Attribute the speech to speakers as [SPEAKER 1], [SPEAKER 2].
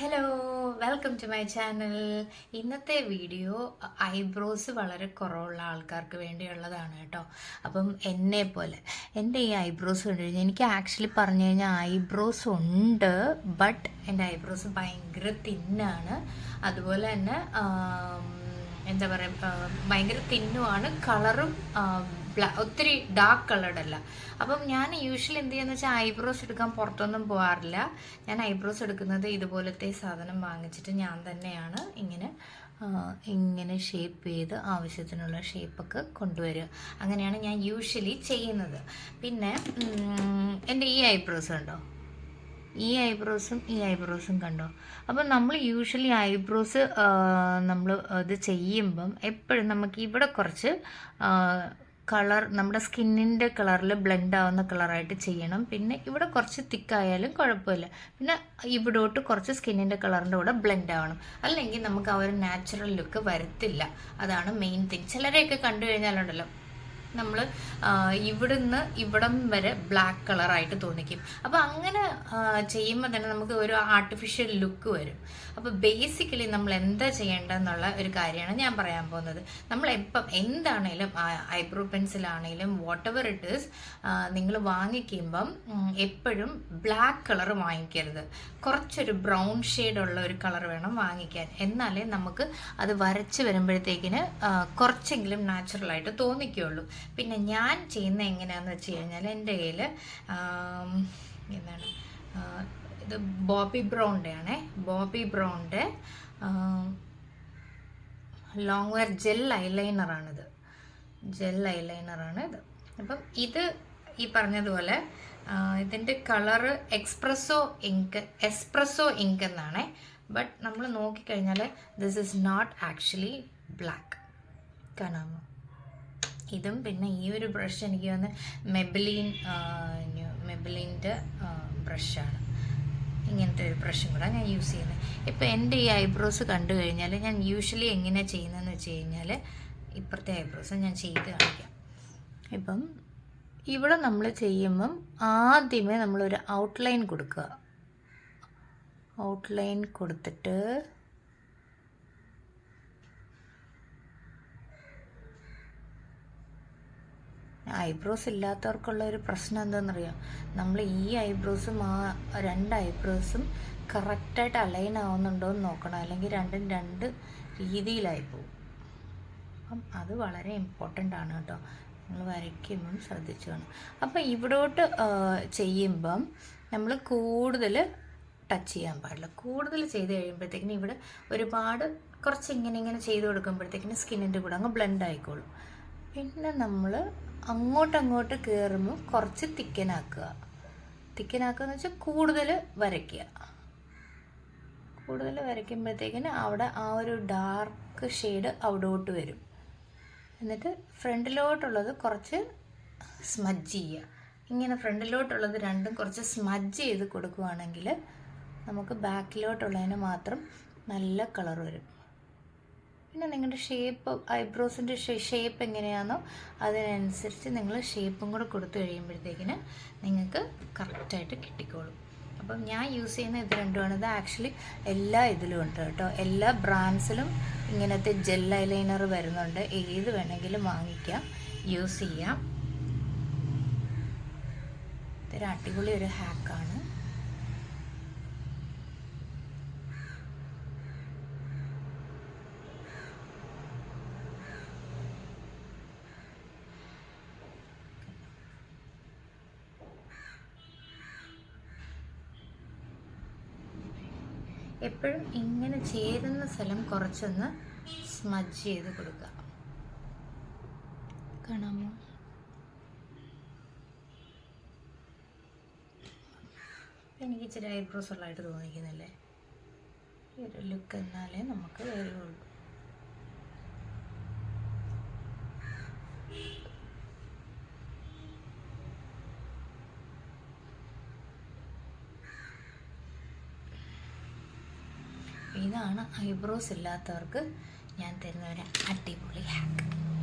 [SPEAKER 1] Hello, welcome to my channel. ഇന്നത്തെ video eyebrows വളരെ കുറവുള്ള ആൾക്കാർക്ക് വേണ്ടിയുള്ളതാണ് കേട്ടോ. അപ്പം എന്നെ പോലെ എൻ്റെ ഈ ഐബ്രോസ് കണ്ടു കഴിഞ്ഞാൽ എനിക്ക് ആക്ച്വലി പറഞ്ഞു കഴിഞ്ഞാൽ ഐബ്രോസ് ഉണ്ട്, ബട്ട് എൻ്റെ ഐബ്രോസ് ഭയങ്കര തിന്നാണ്. അതുപോലെ തന്നെ എന്താ പറയുക, ഭയങ്കര തിന്നുമാണ്. കളറും ഒത്തിരി ഡാർക്ക് കളർഡ് അല്ല. അപ്പം ഞാൻ യൂഷ്വലി എന്ത് ചെയ്യുന്നത് വെച്ചാൽ ഐബ്രോസ് എടുക്കാൻ പുറത്തൊന്നും പോകാറില്ല. ഞാൻ ഐബ്രോസ് എടുക്കുന്നത് ഇതുപോലത്തെ സാധനം വാങ്ങിച്ചിട്ട് ഞാൻ തന്നെയാണ് ഇങ്ങനെ ഷേപ്പ് ചെയ്ത് ആവശ്യത്തിനുള്ള ഷേപ്പൊക്കെ കൊണ്ടുവരിക. അങ്ങനെയാണ് ഞാൻ യൂഷ്വലി ചെയ്യുന്നത്. പിന്നെ എൻ്റെ ഈ ഐബ്രോസ് ഉണ്ടോ, ഈ ഐബ്രോസും കണ്ടോ. അപ്പം നമ്മൾ യൂഷ്വലി ഐബ്രോസ് നമ്മൾ ഇത് ചെയ്യുമ്പം എപ്പോഴും നമുക്ക് ഇവിടെ കുറച്ച് കളർ നമ്മുടെ സ്കിന്നിൻ്റെ കളറിൽ ബ്ലെൻഡ് ആവുന്ന കളറായിട്ട് ചെയ്യണം. പിന്നെ ഇവിടെ കുറച്ച് തിക്കായാലും കുഴപ്പമില്ല. പിന്നെ ഇവിടോട്ട് കുറച്ച് സ്കിന്നിൻ്റെ കളറിൻ്റെ കൂടെ ബ്ലെൻഡ് ആവണം. അല്ലെങ്കിൽ നമുക്ക് ആ ഒരു നാച്ചുറൽ ലുക്ക് വരത്തില്ല. അതാണ് മെയിൻ തിങ്. ചിലരെയൊക്കെ കണ്ടു കഴിഞ്ഞാലുണ്ടല്ലോ, നമ്മൾ ഇവിടുന്ന് ഇവിടം വരെ ബ്ലാക്ക് കളറായിട്ട് തോന്നിക്കും. അപ്പോൾ അങ്ങനെ ചെയ്യുമ്പോൾ തന്നെ നമുക്ക് ഒരു ആർട്ടിഫിഷ്യൽ ലുക്ക് വരും. അപ്പോൾ ബേസിക്കലി നമ്മൾ എന്താ ചെയ്യേണ്ടതെന്നുള്ള ഒരു കാര്യമാണ് ഞാൻ പറയാൻ പോകുന്നത്. നമ്മൾ എന്താണേലും ഐബ്രോ പെൻസിലാണേലും വാട്ട് എവർ ഇറ്റ് ഈസ്, നിങ്ങൾ വാങ്ങിക്കുമ്പം എപ്പോഴും ബ്ലാക്ക് കളർ വാങ്ങിക്കരുത്. കുറച്ചൊരു ബ്രൗൺ ഷെയ്ഡുള്ള ഒരു കളർ വേണം വാങ്ങിക്കാൻ. എന്നാലേ നമുക്ക് അത് വരച്ച് വരുമ്പോഴത്തേക്കിന് കുറച്ചെങ്കിലും നാച്ചുറലായിട്ട് തോന്നിക്കുകയുള്ളൂ. പിന്നെ ഞാൻ ചെയ്യുന്ന എങ്ങനെയാണെന്ന് വെച്ച് കഴിഞ്ഞാൽ, എൻ്റെ കയ്യിൽ എന്താണ് ഇത് ബോബി ബ്രൗണിൻ്റെ ലോങ് വെയർ ജെൽ ഐലൈനറാണിത്. അപ്പം ഇത് ഈ പറഞ്ഞതുപോലെ ഇതിൻ്റെ കളറ് എസ്പ്രസോ ഇങ്ക് എന്നാണ്. ബട്ട് നമ്മൾ നോക്കിക്കഴിഞ്ഞാൽ this is not actually black. കാണാമോ? ഇതും പിന്നെ ഈ ഒരു ബ്രഷ് എനിക്ക് വന്ന് മെബിലിൻ്റെ ബ്രഷാണ്. ഇങ്ങനത്തെ ഒരു ബ്രഷും കൂടെ ഞാൻ യൂസ് ചെയ്യുന്നത്. ഇപ്പം എൻ്റെ ഈ ഐബ്രോസ് കണ്ടു കഴിഞ്ഞാൽ ഞാൻ യൂഷ്വലി എങ്ങനെയാണ് ചെയ്യുന്നതെന്ന് വെച്ച് കഴിഞ്ഞാൽ, ഇപ്പുറത്തെ ഐബ്രോസ് ഞാൻ ചെയ്ത് കാണിക്കാം. ഇപ്പം ഇവിടെ നമ്മൾ ചെയ്യുമ്പം ആദ്യമേ നമ്മളൊരു ഔട്ട്ലൈൻ കൊടുക്കുക. ഔട്ട്ലൈൻ കൊടുത്തിട്ട് ഐബ്രോസ് ഇല്ലാത്തവർക്കുള്ള ഒരു പ്രശ്നം എന്താണെന്നറിയാം, നമ്മൾ ഈ ഐബ്രോസും ആ രണ്ട് ഐബ്രോസും കറക്റ്റായിട്ട് അലൈൻ ആവുന്നുണ്ടോ എന്ന് നോക്കണം. അല്ലെങ്കിൽ രണ്ടും രണ്ട് രീതിയിലായി പോകും. അപ്പം അത് വളരെ ഇമ്പോർട്ടൻ്റ് ആണ് കേട്ടോ. നമ്മൾ വരയ്ക്കുമ്പം ശ്രദ്ധിച്ചു വേണം. അപ്പം ഇവിടോട്ട് ചെയ്യുമ്പം നമ്മൾ കൂടുതൽ ടച്ച് ചെയ്യാൻ പാടില്ല. കൂടുതൽ ചെയ്ത് കഴിയുമ്പോഴത്തേക്കിന് ഇവിടെ ഒരുപാട് കുറച്ച് ഇങ്ങനെ ചെയ്ത് കൊടുക്കുമ്പോഴത്തേക്കിന് സ്കിന്നിൻ്റെ കൂടെ അങ്ങ് ബ്ലെൻഡ് ആയിക്കോളും. പിന്നെ നമ്മൾ അങ്ങോട്ട് കയറുമ്പോൾ കുറച്ച് തിക്കനാക്കുക എന്ന് വെച്ചാൽ കൂടുതൽ വരയ്ക്കുമ്പോഴത്തേക്കിന് അവിടെ ആ ഒരു ഡാർക്ക് ഷെയ്ഡ് അവിടോട്ട് വരും. എന്നിട്ട് ഫ്രണ്ടിലോട്ടുള്ളത് കുറച്ച് സ്മഡ്ജ് ചെയ്യുക. ഇങ്ങനെ ഫ്രണ്ടിലോട്ടുള്ളത് രണ്ടും കുറച്ച് സ്മഡ്ജ് ചെയ്ത് കൊടുക്കുകയാണെങ്കിൽ നമുക്ക് ബാക്കിലോട്ടുള്ളതിന് മാത്രം നല്ല കളർ വരും. പിന്നെ നിങ്ങളുടെ ഷേപ്പ്, ഐബ്രോസിൻ്റെ ഷേപ്പ് എങ്ങനെയാണോ അതിനനുസരിച്ച് നിങ്ങൾ ഷേപ്പും കൂടെ കൊടുത്തു കഴിയുമ്പോഴത്തേക്കിന് നിങ്ങൾക്ക് കറക്റ്റായിട്ട് കിട്ടിക്കോളും. അപ്പം ഞാൻ യൂസ് ചെയ്യുന്ന ഇത് രണ്ടുമാണ്. ഇത് ആക്ച്വലി എല്ലാ ഇതിലും ഉണ്ട് കേട്ടോ. എല്ലാ ബ്രാൻഡ്സിലും ഇങ്ങനത്തെ ജെൽ ഐലൈനർ വരുന്നുണ്ട്. ഏത് വേണമെങ്കിലും വാങ്ങിക്കാം, യൂസ് ചെയ്യാം. ഇതൊരു അടിപൊളി ഒരു ഹാക്കാണ്. എപ്പോഴും ഇങ്ങനെ ചേരുന്ന സ്ഥലം കുറച്ചൊന്ന് സ്മഡ്ജ് ചെയ്ത് കൊടുക്കുക. കാണാമോ? എനിക്ക് ഇച്ചിരി ഐബ്രോസ് ഉള്ളതായിട്ട് തോന്നിക്കുന്നില്ലേ? ഈ ഒരു ലുക്ക് എന്നാലേ നമുക്ക് വരുള്ളൂ. ഇതാണ് ഐബ്രോസ് ഇല്ലാത്തവർക്ക് ഞാൻ തരുന്ന ഒരു അടിപൊളി ഹാക്ക്.